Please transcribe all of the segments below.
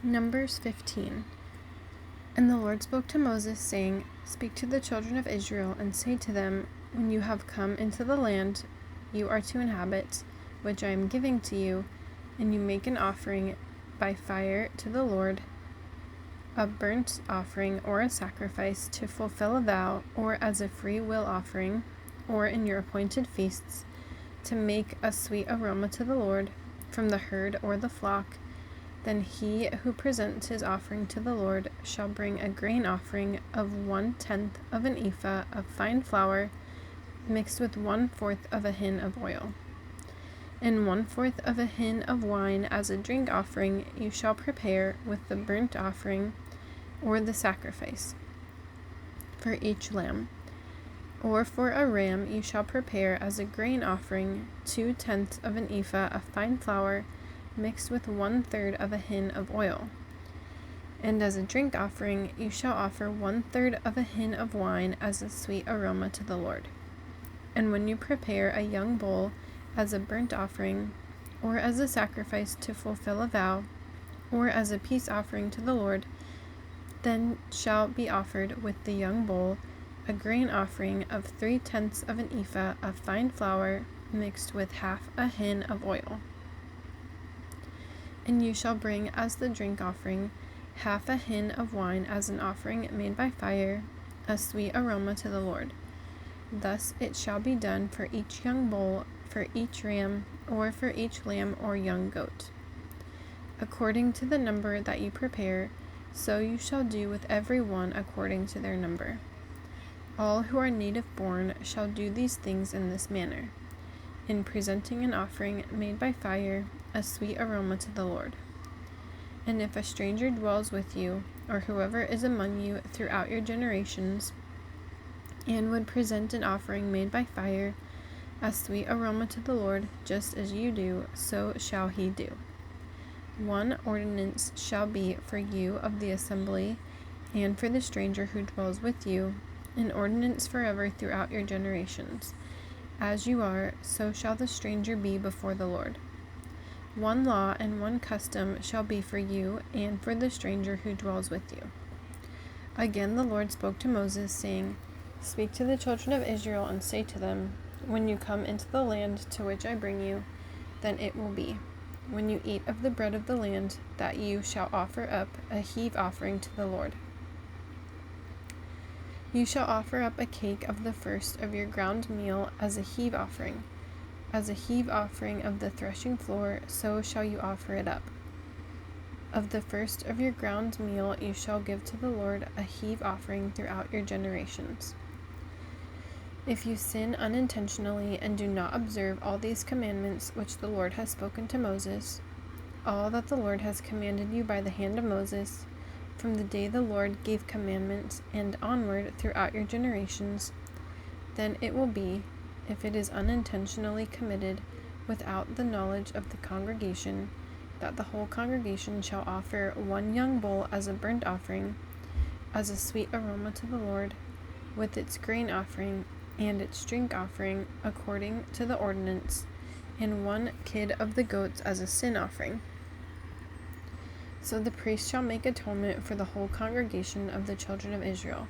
Numbers 15. And the Lord spoke to Moses, saying, Speak to the children of Israel, and say to them, When you have come into the land you are to inhabit, which I am giving to you, and you make an offering by fire to the Lord, a burnt offering or a sacrifice to fulfill a vow, or as a free will offering, or in your appointed feasts, to make a sweet aroma to the Lord from the herd or the flock, then he who presents his offering to the Lord shall bring a grain offering of 1/10 of an ephah of fine flour, mixed with 1/4 of a hin of oil. And 1/4 of a hin of wine as a drink offering you shall prepare with the burnt offering or the sacrifice for each lamb. Or for a ram you shall prepare as a grain offering 2/10 of an ephah of fine flour, mixed with 1/3 of a hin of oil. And as a drink offering you shall offer 1/3 of a hin of wine as a sweet aroma to the Lord. And when you prepare a young bull as a burnt offering, or as a sacrifice to fulfill a vow, or as a peace offering to the Lord, then shall be offered with the young bull a grain offering of 3/10 of an ephah of fine flour, mixed with half a hin of oil. And you shall bring as the drink offering half a hin of wine as an offering made by fire, a sweet aroma to the Lord. Thus it shall be done for each young bull, for each ram, or for each lamb or young goat. According to the number that you prepare, so you shall do with every one according to their number. All who are native born shall do these things in this manner, in presenting an offering made by fire, a sweet aroma to the Lord. And if a stranger dwells with you, or whoever is among you throughout your generations, and would present an offering made by fire, a sweet aroma to the Lord, just as you do, so shall he do. One ordinance shall be for you of the assembly, and for the stranger who dwells with you, an ordinance forever throughout your generations. As you are, so shall the stranger be before the Lord. One law and one custom shall be for you and for the stranger who dwells with you. Again the Lord spoke to Moses, saying, Speak to the children of Israel and say to them, When you come into the land to which I bring you, then it will be, when you eat of the bread of the land, that you shall offer up a heave offering to the Lord. You shall offer up a cake of the first of your ground meal as a heave offering. As a heave offering of the threshing floor, so shall you offer it up. Of the first of your ground meal you shall give to the Lord a heave offering throughout your generations. If you sin unintentionally and do not observe all these commandments which the Lord has spoken to Moses, all that the Lord has commanded you by the hand of Moses, from the day the Lord gave commandments and onward throughout your generations, then it will be, if it is unintentionally committed without the knowledge of the congregation, that the whole congregation shall offer one young bull as a burnt offering, as a sweet aroma to the Lord, with its grain offering and its drink offering according to the ordinance, and one kid of the goats as a sin offering. So the priest shall make atonement for the whole congregation of the children of Israel,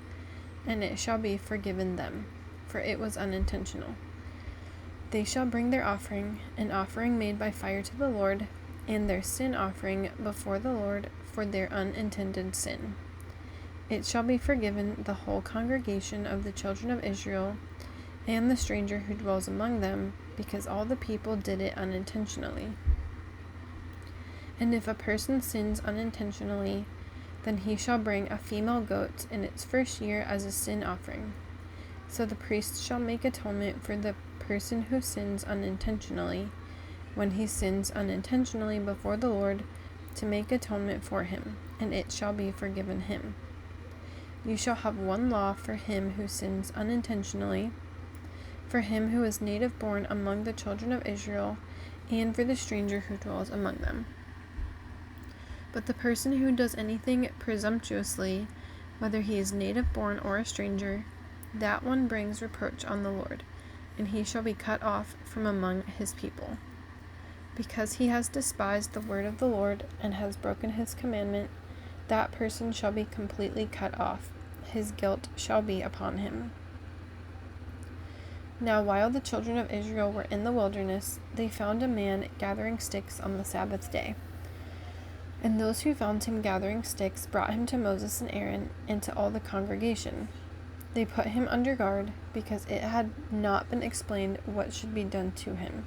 and it shall be forgiven them, for it was unintentional. They shall bring their offering, an offering made by fire to the Lord, and their sin offering before the Lord for their unintended sin. It shall be forgiven the whole congregation of the children of Israel, and the stranger who dwells among them, because all the people did it unintentionally. And if a person sins unintentionally, then he shall bring a female goat in its first year as a sin offering. So the priest shall make atonement for the person who sins unintentionally, when he sins unintentionally before the Lord, to make atonement for him, and it shall be forgiven him. You shall have one law for him who sins unintentionally, for him who is native born among the children of Israel, and for the stranger who dwells among them. But the person who does anything presumptuously, whether he is native born or a stranger, that one brings reproach on the Lord, and he shall be cut off from among his people. Because he has despised the word of the Lord and has broken his commandment, that person shall be completely cut off. His guilt shall be upon him. Now, while the children of Israel were in the wilderness, they found a man gathering sticks on the Sabbath day. And those who found him gathering sticks brought him to Moses and Aaron and to all the congregation. They put him under guard, because it had not been explained what should be done to him.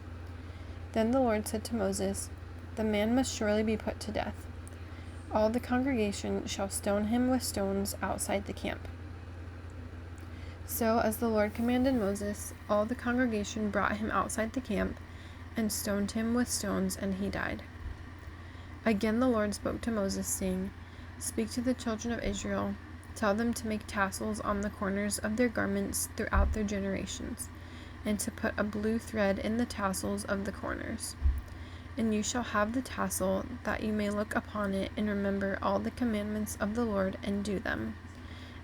Then the Lord said to Moses, "The man must surely be put to death. All the congregation shall stone him with stones outside the camp." So, as the Lord commanded Moses, all the congregation brought him outside the camp and stoned him with stones, and he died. Again the Lord spoke to Moses, saying, "Speak to the children of Israel. Tell them to make tassels on the corners of their garments throughout their generations, and to put a blue thread in the tassels of the corners. And you shall have the tassel, that you may look upon it and remember all the commandments of the Lord and do them,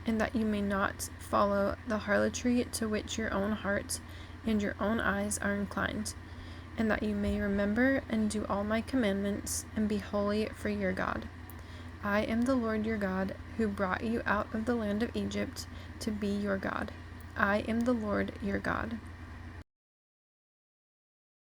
and that you may not follow the harlotry to which your own heart and your own eyes are inclined, and that you may remember and do all my commandments, and be holy for your God. I am the Lord your God, who brought you out of the land of Egypt to be your God. I am the Lord your God."